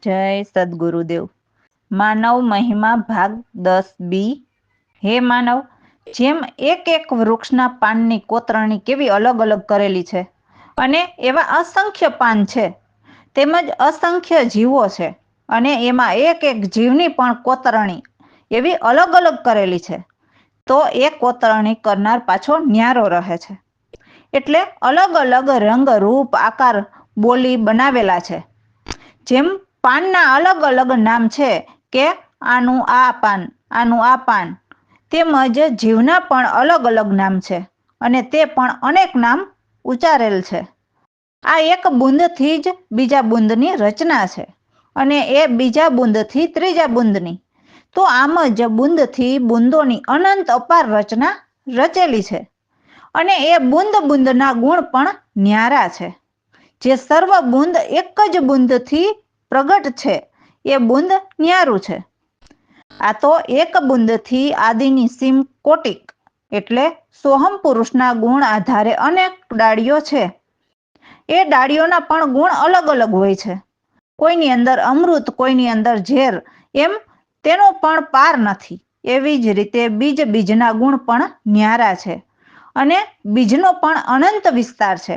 જય સદગુરુદેવ। માનવ મહિમા ભાગ 10B। હે માનવ, જેમ એક એક વૃક્ષના પાનની કોતરણી કેવી અલગ અલગ કરેલી છે અને એવા અસંખ્ય પાન છે, તેમજ અસંખ્ય જીવો છે અને એમાં એક એક જીવની પણ કોતરણી એવી અલગ અલગ કરેલી છે, તો એ કોતરણી કરનાર પાછો ન્યારો રહે છે। એટલે અલગ અલગ રંગ, રૂપ, આકાર, બોલી બનાવેલા છે। જેમ પાનના અલગ અલગ નામ છે કે આનું આ પાન, આનું આ પાન, તેમજ જીવના પણ અલગ અલગ નામ છે અને તે પણ અનેક નામ ઉચ્ચારેલ છે। આ એક બુંદથી જ બીજા બુંદની રચના છે અને એ બીજા બુંદથી ત્રીજા બુંદની, તો આમ જ બુંદથી બુંદોની અનંત અપાર રચના રચેલી છે અને એ બુંદ બુંદના ગુણ પણ ન્યારા છે। જે સર્વ બુંદ એક જ બુંદથી પ્રગટ છે એ બુંદ ન્યારું છે। આ તો એક બુંદથી આદિની સીમ કોટિક એટલે સોહમ પુરુષના ગુણ આધારે અનેક ડાળીઓ છે। એ ડાળીઓના પણ ગુણ અલગ અલગ હોય છે। કોઈની અંદર અમૃત, કોઈની અંદર ઝેર, એમ તેનો પણ પાર નથી। એવી જ રીતે બીજના ગુણ પણ ન્યારા છે અને બીજનો પણ અનંત વિસ્તાર છે।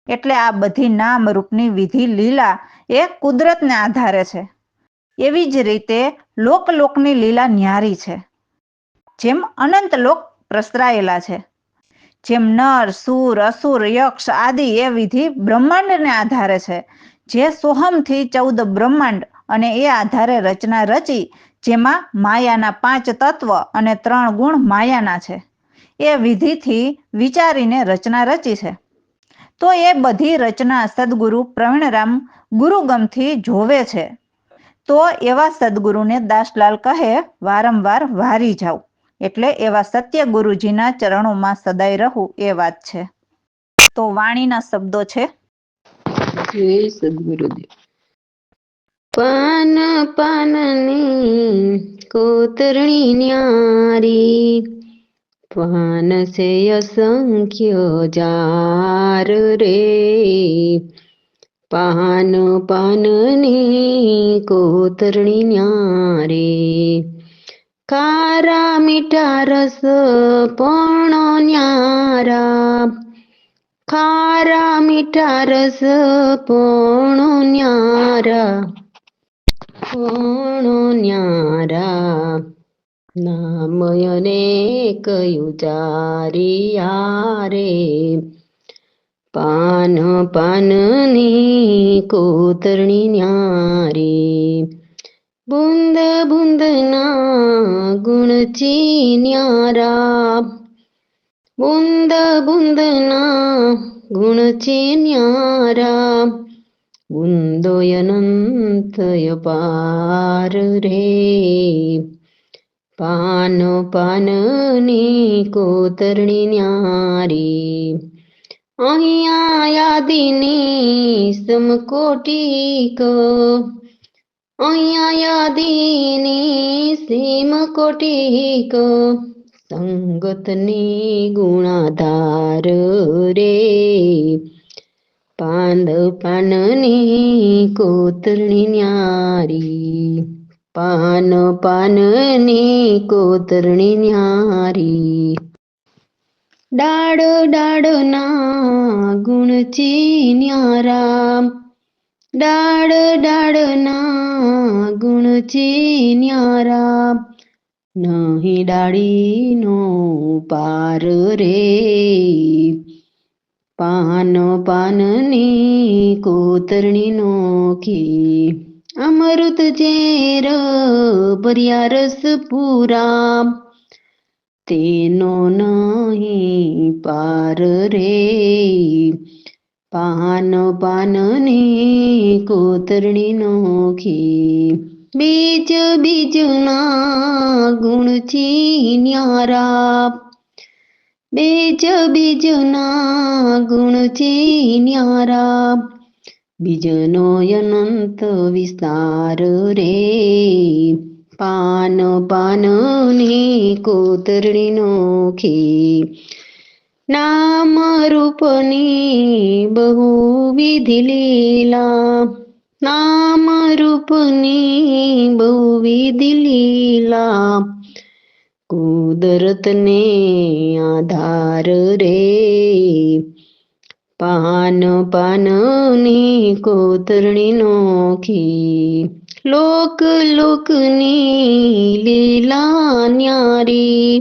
એટલે આ બધી નામ રૂપની વિધિ લીલા એ કુદરતને આધારે છે। એવી જ રીતે લોકની લીલા ન્યારી છે। જેમ અનંત લોક પ્રસરાયેલા છે, જેમ નર, સુર, અસુર, યક્ષ આદિ એ વિધિ બ્રહ્માંડને આધારે છે। જે સોહમથી 14 બ્રહ્માંડ અને એ આધારે રચના રચી, જેમાં માયાના 5 તત્વ અને 3 ગુણ માયાના છે, એ વિધિથી વિચારીને રચના રચી છે। તો એ બધી રચના સદગુરુ પ્રવીણરામ ગુરુગમથી જોવે છે। તો એવા સદગુરુને દાસલાલ કહે, વારંવાર વારી જાવ, એટલે એવા સત્ય ગુરુજીના ચરણોમાં સદાય રહું એ વાત છે। તો વાણીના શબ્દો છે। જય સદગુરુદેવ। પાન પાનની કોતરણી ન્યારી, પાન છે અસંખ્ય જાર રે। પાન પાનની કોતરણી ન્યારી, ખારા મીઠા રસ પણ ન્યારા। ખારા મીઠા રસ પણ ન્યારા, પણ ન્યારા। નામ અનેક ઉચારિયા રે, પાન પાનની કોતરણી ન્યારી। બુંદ બુંદના ગુણ ન્યારા, બુંદ બુંદના ગુણ ન્યારા। બુંદો અનંત અપાર રે, પાન પાનની કોતરણી ન્યારી। અહીંયા યાદીની સમકોટિક, અહીંયા યાદીની સીમ કોટિક, સંગતની ગુણાધાર રે। પાંદ પાનની કોતરણી ન્યારી, પાન પાનની કોતરણી ન્યારી। ડાળ ડાળના ગુણ ન્યારા, ડાળ ડાળના ગુણ ન્યારા। નહીં ડાળીનો પાર રે, પાન પાનની કોતરણી નોખી। અમૃત ઝેર ભર્યા રસ પૂરા, તેનો નહીં પાર રે, પાન પાનની કોતરણી નોખી। બીજના ગુણ ન્યારા, બીજના ગુણ ન્યારા। બીજનો અનંત વિસ્તાર રે, પાન પાનની કોતરણી નોખી। નામ રૂપની બહુ વિધિ લીલા, નામ રૂપ રૂપની બહુવિધ લીલા કુદરતને આધાર રે પાન પાનની કોતરણી નોખી લોક લોકની લીલા ન્યારી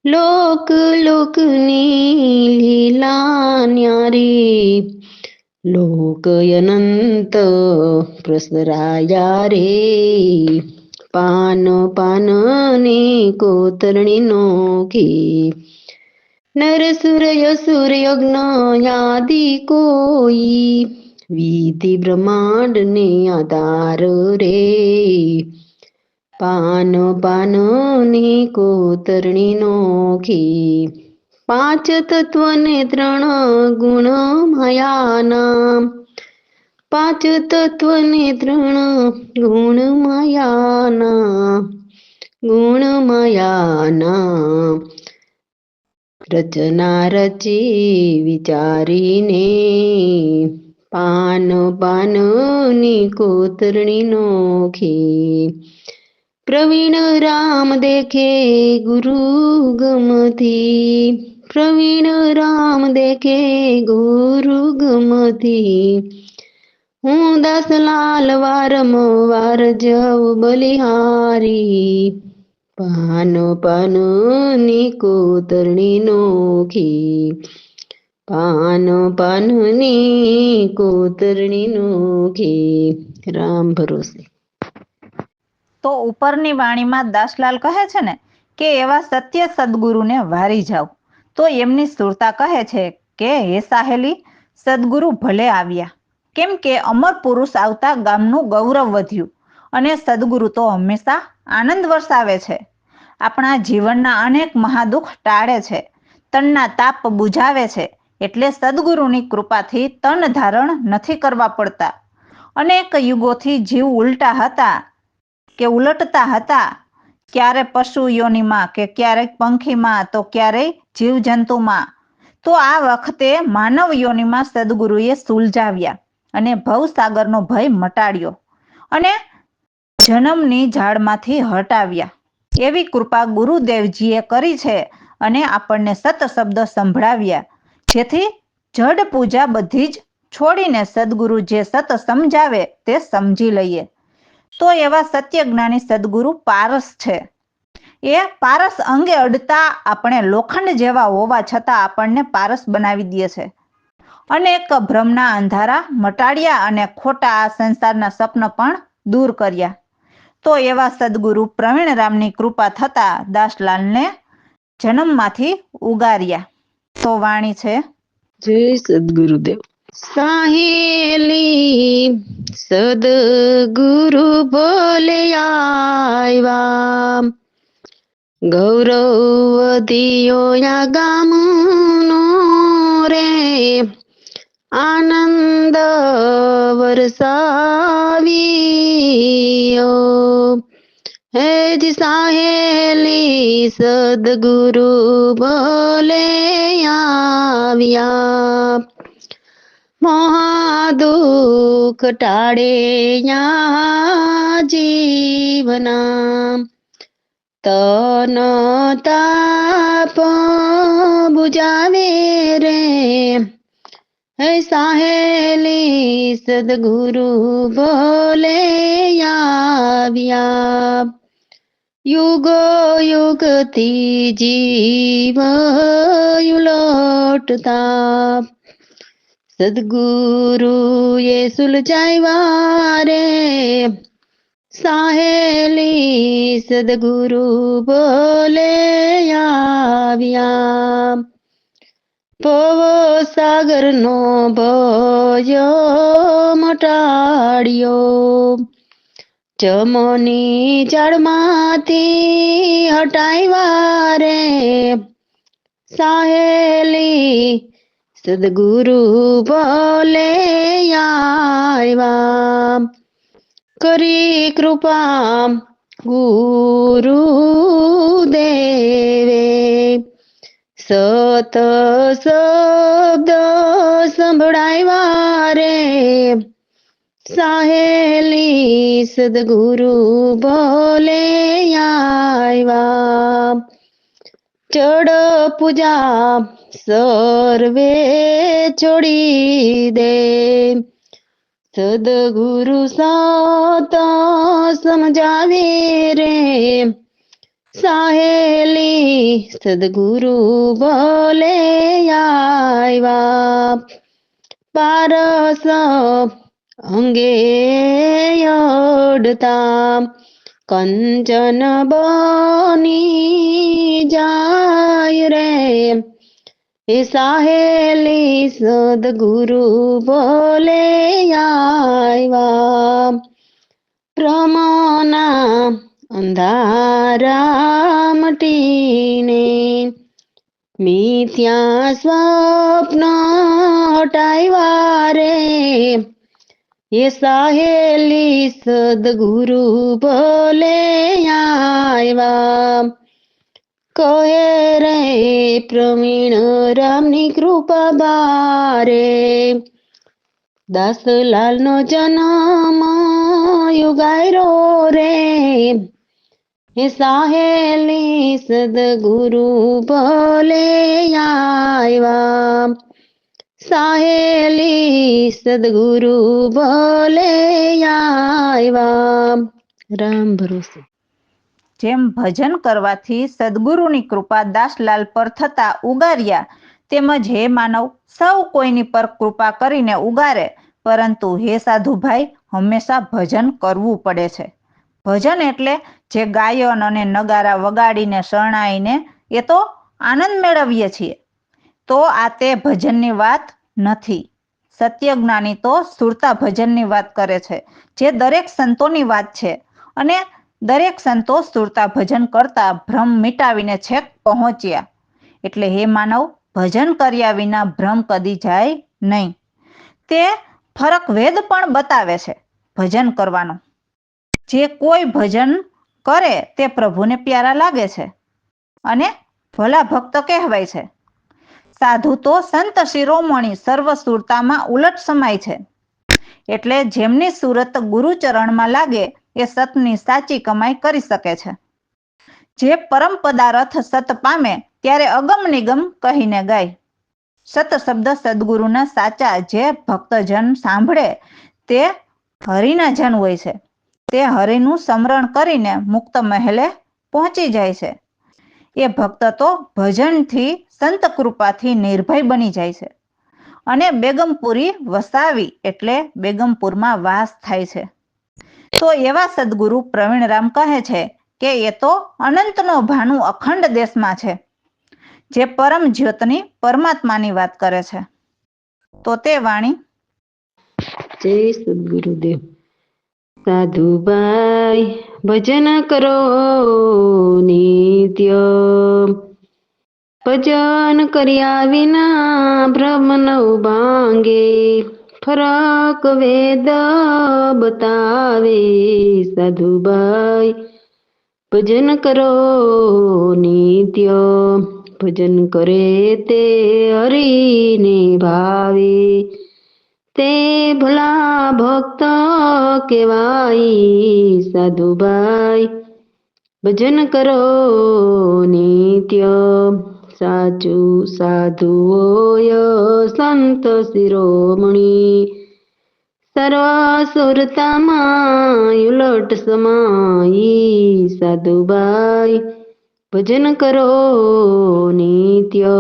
લોક લોકની લીલા ન્યારી લોક અનંત પ્રસરાયા રે પાન પાનની કોતરણી નોખી નર સુર યસુર યજ્ઞ આદિ કોઈ વિધિ બ્રહ્માંડ ને આધાર રે પાન પાનની કોતરણી નોખી પાંચ તત્વને ત્રણ ગુણ માયાના પાંચ તત્વને ત્રણ ગુણ માયાના રચના રચી વિચારીને પાન પાનની કોતરણી નોખી પ્રવીણ રામ દેખે ગુરુ ગમથી પ્રવીણ રામ દેખે ગુરુ ગમથી હું દાસલાલ વારંવાર જવ બલિહારી પાન પાનની કોતરણી નોખી પાન પાનની કોતરણી નોખી રામ ભરોસે. તો ઉપરની વાણીમાં દાસલાલ કહે છે ને કે એવા સત્ય સદગુરુને વારી જાવ. તો એમની સુરતા કહે છે કે હે સાહેલી, સદગુરુ ભલે આવ્યા, કેમ કે અમર પુરુષ આવતા ગામનું ગૌરવ વધ્યું અને સદગુરુ તો હંમેશા આનંદ વરસાવે છે. આપણા જીવનના અનેક મહાદુખ ટાળે છે, તનના તાપ બુઝાવે છે. એટલે સદગુરુની કૃપાથી તન ધારણ નથી કરવા પડતા. અનેક યુગોથી જીવ ઉલટતા હતા, ક્યારે પશુ યોનિમાં કે ક્યારેક પંખીમાં તો ક્યારેય જીવજંતુમાં. તો આ વખતે માનવ યોનિમાં સદગુરુએ સુલઝાવ્યા અને ભવસાગરનો ભય મટાડ્યો અને જન્મની ઝાડમાંથી હટાવ્યા. એવી કૃપા ગુરુદેવજીએ કરી છે અને આપણને સત શબ્દ સંભળાવ્યા, જેથી જડ પૂજા બધી જ છોડીને સદગુરુ જે સત સમજાવે તે સમજી લઈએ. તો એવા સત્ય જ્ઞાની સદગુરુ પારસ છે. એ પારસ અંગે અડતા આપણે લોખંડ જેવા હોવા છતાં આપણને પારસ બનાવી દે છે. અનેક ભ્રમના અંધારા મટાડ્યા અને ખોટા આ સંસારના સપન પણ દૂર કર્યા. તો એવા સદગુરુ પ્રવીણરામની કૃપા થતા દાસલાલને જન્મમાંથી ઉગાર્યા. તો વાણી છે: જય સદગુરુદેવ. સાહેલી સદગુરુ બોલે આવ્યા, ગૌરવ દિયો યા ગામનો રે, આનંદ વરસાવ્યો. હેજ સાહેલી સદગુરુ બોલે આવ્યા, મહાદુખ ટાળે યા જીવના, તન તાપ બુજાવે રે. હે સાહેલી સદગુરુ બોલે આવ્યા, યુગો યુગથી જીવ ઉલોટતા, સદગુરુએ સુલઝાવ્યા રે. સાહેલી સદગુરુ બોલે આવ્યા, ભવો સાગરનો ભયો મટાડ્યો, જમોની જળમાંથી હટાવ્યા રે. સાહેલી સદગુરુ બોલે આવ્યા, કરી કૃપા ગુરુ દેવે, સત શબ્દ સંભળાવ્યા રે. સાહેલી સદગુરુ બોલે આવ્યા. ચડ પૂજા સર્વે છોડી દે, સદગુરુ સાત સમજાવે રે. સાહેલી સદગુરુ બોલે આવ્યા. પારસ અંગે અડતા કંચન બની જાય રે. એ સાહેલી સદગુરુ બોલે આવ્યા. ભ્રમના અંધારા મટીને મિથ્યા સ્વપ્ન હટાવ્યા રે. એ સાહેલી સદગુરુ બોલે આવ્યા. કહે રે પ્રવીણ રામની કૃપા બારે, દાસલાલનો જન્મ યુગાયરો રે. હે સાહેલી સદગુરુ બોલે આવ્યા. સાહેલી સદગુરુ બોલે આવ્યા. રામ ભરોસે. જેમ ભજન કરવાથી સદગુરુની કૃપા દાસલાલ પર થતા ઉગાર્યા, તેમજ હે માનવ સૌ કોઈની પર કૃપા કરીને ઉગારે, પરંતુ હે સાધુભાઈ હંમેશા ભજન કરવું પડે છે. ભજન એટલે જે ગાયન અને નગારા વગાડીને શરણાઈને એ તો આનંદ મેળવીએ છીએ, તો આ તે ભજનની વાત નથી. સત્યજ્ઞાની તો સુરતા ભજનની વાત કરે છે, જે દરેક સંતોની વાત છે. અને દરેક સંતો સુરતા ભજન કરતા ભ્રમ મિટાવીને છેક પહોંચ્યા. એટલે હે માનવ ભજન કર્યા વિના ભ્રમ કદી જાય નહીં. તે ફરક વેદ પણ બતાવે છે ભજન કરવાનો. જે કોઈ ભજન કરે તે પ્રભુને પ્યારા લાગે છે અને ભલા ભક્ત કહેવાય છે. સાધુ તો સંત શિરોમણી સર્વ સુરતામાં ઉલટ સમાય છે. એટલે જેમની સુરત ગુરુચરણમાં લાગે એ સતની સાચી કમાઈ કરી શકે છે. જે પરમ પદાર્થ સત પામે ત્યારે અગમ નિગમ કહીને ગાય. સત શબ્દ સદગુરુના સાચા જે ભક્તજન સાંભળે તે હરિના જન હોય છે. તે હરિનું સ્મરણ કરીને મુક્ત મહેલે પહોંચી જાય છે. એ ભક્ત તો ભજનથી સંત કૃપાથી નિર્ભય બની જાય છે અને બેગમપુરી વસાવી એટલે બેગમપુરમાં વાસ થાય છે. તો એવા સદગુરુ પ્રવીણરામ કહે છે કે એ તો અનંતનો ભાનુ અખંડ દેશમાં છે, જે પરમ જ્યોતની પરમાત્માની વાત કરે છે. તો તે વાણી. જય સદગુરુદેવ. સાધુભાઈ ભજન કરો નિત્ય, ભજન કર્યા વિના ભ્રમ ન ભાંગે. ફરક વેદ બતાવે સાધુભાઈ ભજન કરો નિત્ય. ભજન કરે તે હરિને ભાવે, તે ભલા ભક્ત કેવાય સાધુભાઈ ભજન કરો નિત્ય. સાચું સાધુઓય સંત શિરોમણી સર્વ સુરતામાં ઉલટ સમાઈ સાધુભાઈ ભજન કરો નિત્ય.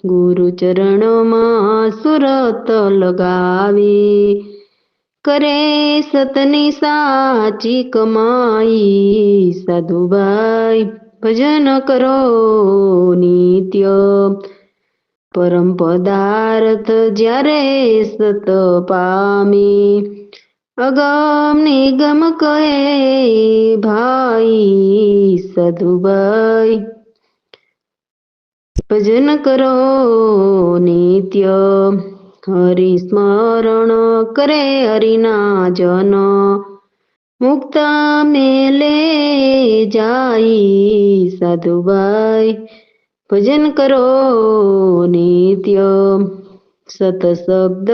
ગુરુ ચરણમાં સુરત લગાવી, કરે સતની સાચી કમાઈ સાધુભાઈ ભજન કરો નિત્ય. પરમ પદાર્થ જ્યારે સત પામી, અગમ નિગમ કહે ભાઈ સાધુભાઈ ભજન કરો નિત્ય. હરિ સ્મરણ કરે હરિના જન, મુક્ત મેલે જાય સાધુભાઈ ભજન કરો નિત્ય. સત શબ્દ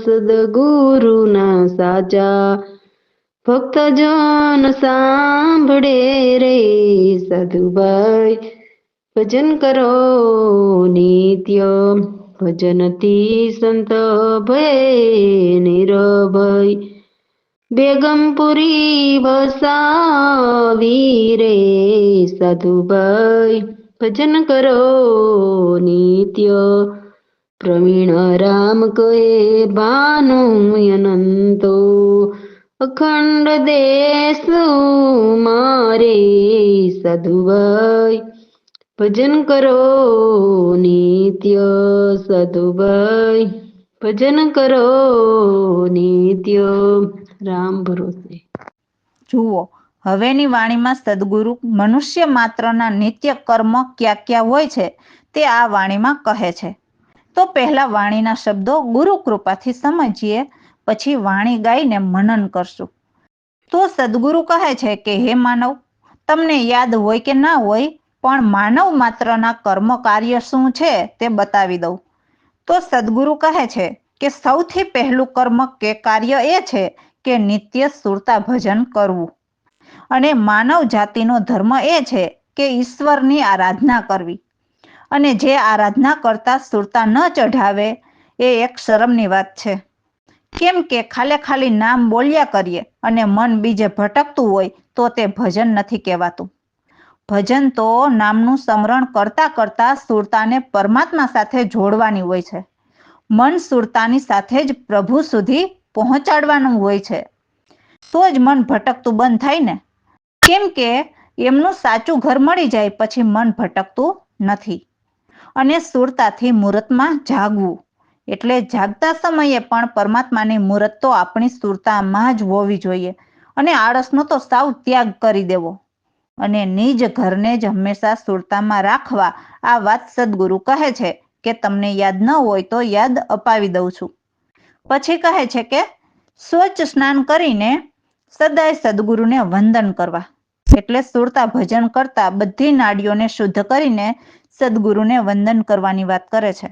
સદગુરુના સાચા, ભક્તજન સાંભળે રે સાધુભાઈ, ભજન કરો નિત્ય, ભજનથી સંત ભય નિર્ભય, બેગમપુરી વસાવી રે સાધુભાઈ, ભજન કરો નિત્ય, પ્રવીણ રામ કહે ભાનુ અનંતો, અખંડ દેશ મારે સાધુભાઈ, ભજન કરો નિત્ય સાધુભાઈ, ભજન કરો નિત્ય. રામ ભરોસે. જુઓ, હવેની વાણીમાં સદગુરુ મનુષ્ય માત્રના નિત્ય કર્મ ક્યાં ક્યાં હોય છે તે આ વાણીમાં કહે છે. તો પહેલા વાણીના શબ્દો ગુરુ કૃપાથી સમજીએ, પછી વાણી ગાઈને મનન કરશું. તો સદગુરુ કહે છે કે હે માનવ, તમને યાદ હોય કે ના હોય, પણ માનવ માત્રના કર્મ કાર્ય શું છે તે બતાવી દઉં. તો સદગુરુ કહે છે કે સૌથી પહેલું કર્મ કે કાર્ય એ છે કે નિત્ય સુરતા ભજન કરવું. અને માનવ જાતિનો ધર્મ એ છે કે ઈશ્વરની આરાધના કરવી. અને જે આરાધના કરતા સુરતા ન ચઢાવે એ એક શરમની વાત છે. કેમ કે ખાલી નામ બોલ્યા કરીએ અને મન બીજે ભટકતું હોય તો તે ભજન નથી કહેવાતું. ભજન તો નામનું સ્મરણ કરતા કરતા સુરતાને પરમાત્મા સાથે જોડવાની હોય છે. મન સુરતાની સાથે જ પ્રભુ સુધી પહોંચાડવાનું હોય છે. તો જ મન ભટકતું બંધ થાય ને. કેમ કે એમનું સાચું ઘર મળી જાય પછી મન ભટકતું નથી. અને સુરતાથી મુહૂર્તમાં જાગવું, એટલે જાગતા સમયે પણ પરમાત્માની મુહૂર્ત તો આપણી સુરતામાં જ હોવી જોઈએ. અને આળસનો તો સાવ ત્યાગ કરી દેવો. અને નિજ ઘરને જ હંમેશા સુરતામાં રાખવા. આ વાત સદગુરુ કહે છે કે તમને યાદ ન હોય તો યાદ અપાવી દઉં છું. પછી કહે છે કે સ્વચ્છ સ્નાન કરીને સદાય સદગુરુને વંદન કરવા. એટલે સુરતા ભજન કરતા બધી નાડીઓને શુદ્ધ કરીને સદગુરુને વંદન કરવાની વાત કરે છે.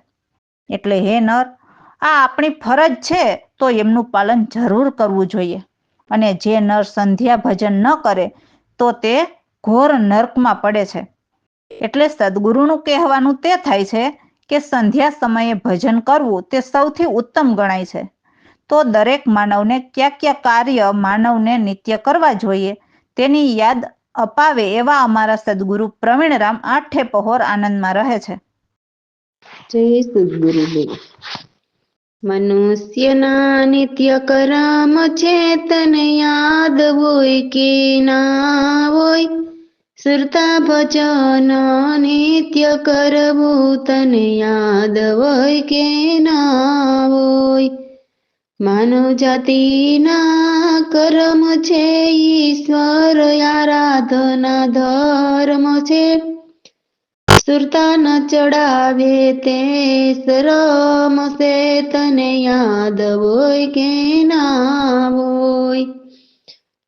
એટલે હે નર, આ આપણી ફરજ છે તો એમનું પાલન જરૂર કરવું જોઈએ. અને જે નર સંધ્યા ભજન ન કરે તો તે ઘોર નર્કમાં પડે છે. એટલે સદગુરુનું કહેવાનું તે થાય છે કે સંધ્યા સમયે ભજન કરવું તે સૌથી ઉત્તમ ગણાય છે. તો દરેક માનવને કયા કાર્ય માનવને નિત્ય કરવા જોઈએ તેની યાદ અપાવે એવા અમારા સદગુરુ પ્રવીણરામ આઠે પહોર આનંદમાં રહે છે. જય સદગુરુદેવ. મનુષ્યના નિત્ય કરમ છે તને યાદ હોય કે ના હોય, સુરતા ભજન નિત્ય કરવું તને યાદ હોય કે ના હોય. માનવ જાતિના કર્મ છે ઈશ્વર આરાધના ધર્મ છે, સુરતા ન ચડાવે તે શરમ સે તને યાદ હોય કે ના હોય.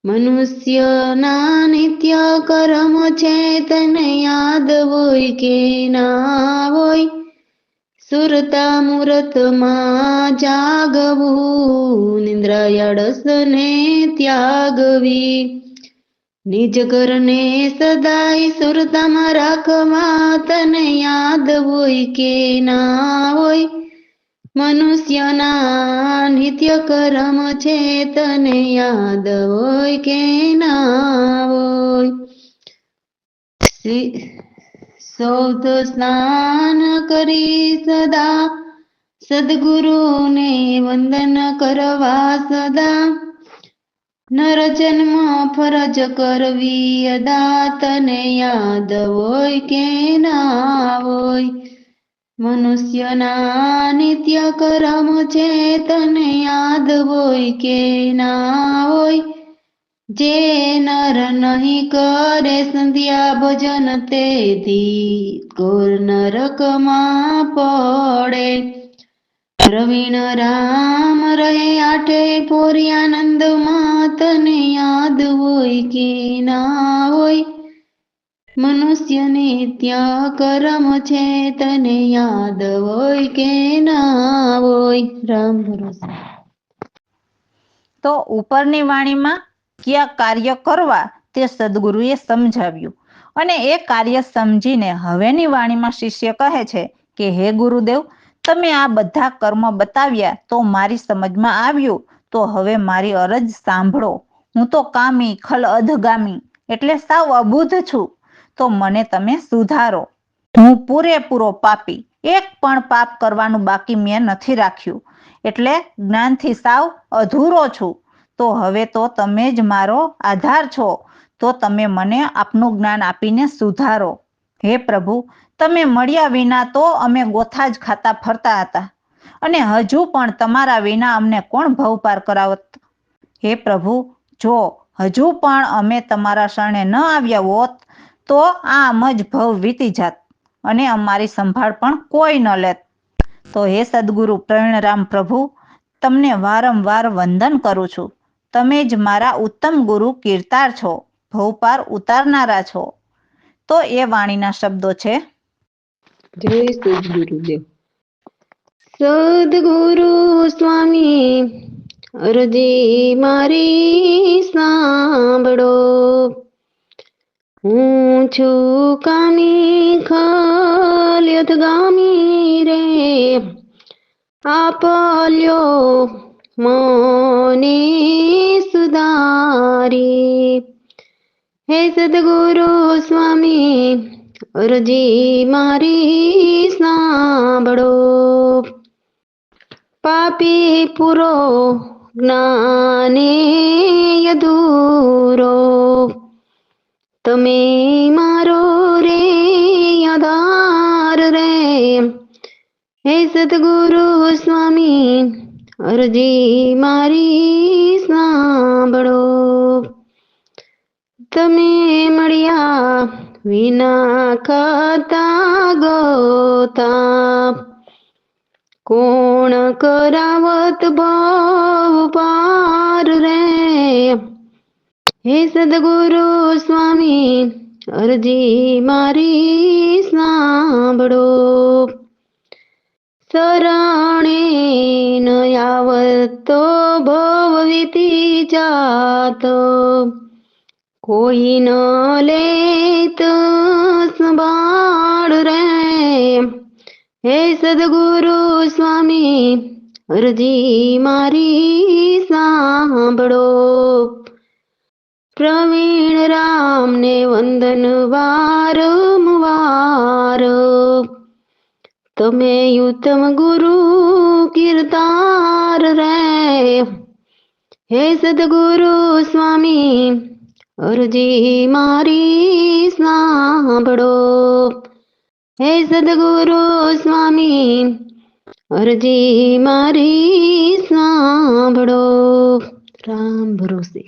મનુષ્યના નિત્ય કર્મ છે તને યાદ હોય કે ના હોય, સુરતા મુહૂર્તમાં જાગવું નિંદ્રા આળસને ત્યાગવી. નિજ ઘરને સદાય સુરતામાં રાખવા તને યાદ હોય કે ના હોય. મનુષ્યના નિત્ય કર્મ છે તને યાદ હોય કે ના હોય. સૌધ સ્નાન કરી સદા સદગુરુને વંદન કરવા સદા, નર જન્મ ફરજ કરવી અદા તને યાદ હોય કે ના હોય. મનુષ્યના નિત્ય કર્મ છે તને યાદ હોય કે ના હોય. જે નર નહીં કરે સંધ્યા ભજન તેથી ઘોર નરકમાં પડે. પ્રવીણ રામ રહે આઠે પોરી આનંદમાં તને યાદ હોય કે ના હોય. મનુષ્ય નિત્ય કર્મ છે તને યાદ હોય કે ના હોય. રામ ભરોસે. તો ઉપરની વાણીમાં કયા કાર્ય કરવા તે સદગુરુએ સમજાવ્યું. અને એ કાર્ય સમજીને હવેની વાણીમાં શિષ્ય કહે છે કે હે ગુરુદેવ, તમે આ બધા કર્મ બતાવ્યા તો મારી સમજમાં આવ્યું, તો હવે મારી અરજ સાંભળો. હું તો કામી ખલ અધગામી એટલે સાવ અબુધ છું, તો મને તમે સુધારો. હું પૂરેપૂરો પાપી, એક પણ પાપ કરવાનું બાકી મેં નથી રાખ્યું, એટલે જ્ઞાનથી સાવ અધૂરો છું. તો હવે તો તમે જ મારો આધાર છો, તો તમે મને આપનું જ્ઞાન આપીને સુધારો. હે પ્રભુ, તમે મળ્યા વિના તો અમે ગોથા જ ખાતા ફરતા હતા, અને હજુ પણ તમારા વિના અમને કોણ ભવપાર કરાવત. હે પ્રભુ, જો હજુ પણ અમે તમારા શરણે ન આવ્યા હોત તો આમ જ ભવ વીતી જાત, અને અમારી સંભાળ પણ કોઈ ન લેત. તો હે સદગુરુ પ્રવીણરામ પ્રભુ, તમને વારંવાર વંદન કરું છું. તમે જ મારા ઉત્તમ ગુરુ કીર્તાર છો, ભવપાર ઉતારનારા છો. તો એ વાણીના શબ્દો છે. જય સદગુરુદેવ. સદગુરુ સ્વામી અરજી મારી સાંભળો. હું છું કામી ખલ્યત ગામી રે, આપલ્યો મને સુધારી. હે સદગુરુ સ્વામી અરજી મારી સાંભળો. પાપી પૂરો જ્ઞાને અધૂરો, તમે મારો રે આધાર રે. હે સદગુરુ સ્વામી અરજી મારી સાંભળો. તમે મળ્યા વિના ખાતા ગોતા, કોણ કરાવત ભાવ પાર રે. હે સદગુરુ સ્વામી અરજી મારી સાંભળો. શરણે ન આવત તો ભવ વીતી જાત, કોઈ ન લેત સંભાળ રે. હે સદગુરુ સ્વામી અરજી મારી સાંભળો. પ્રવીણ રામને વંદન વારંવાર, તમે ઉત્તમ ગુરુ કીર્તાર રે. હે સદગુરુ સ્વામી અરજી મારી સાંભળો. હે સદગુરુ સ્વામી અરજી મારી સાંભળો. રામ ભરોસે.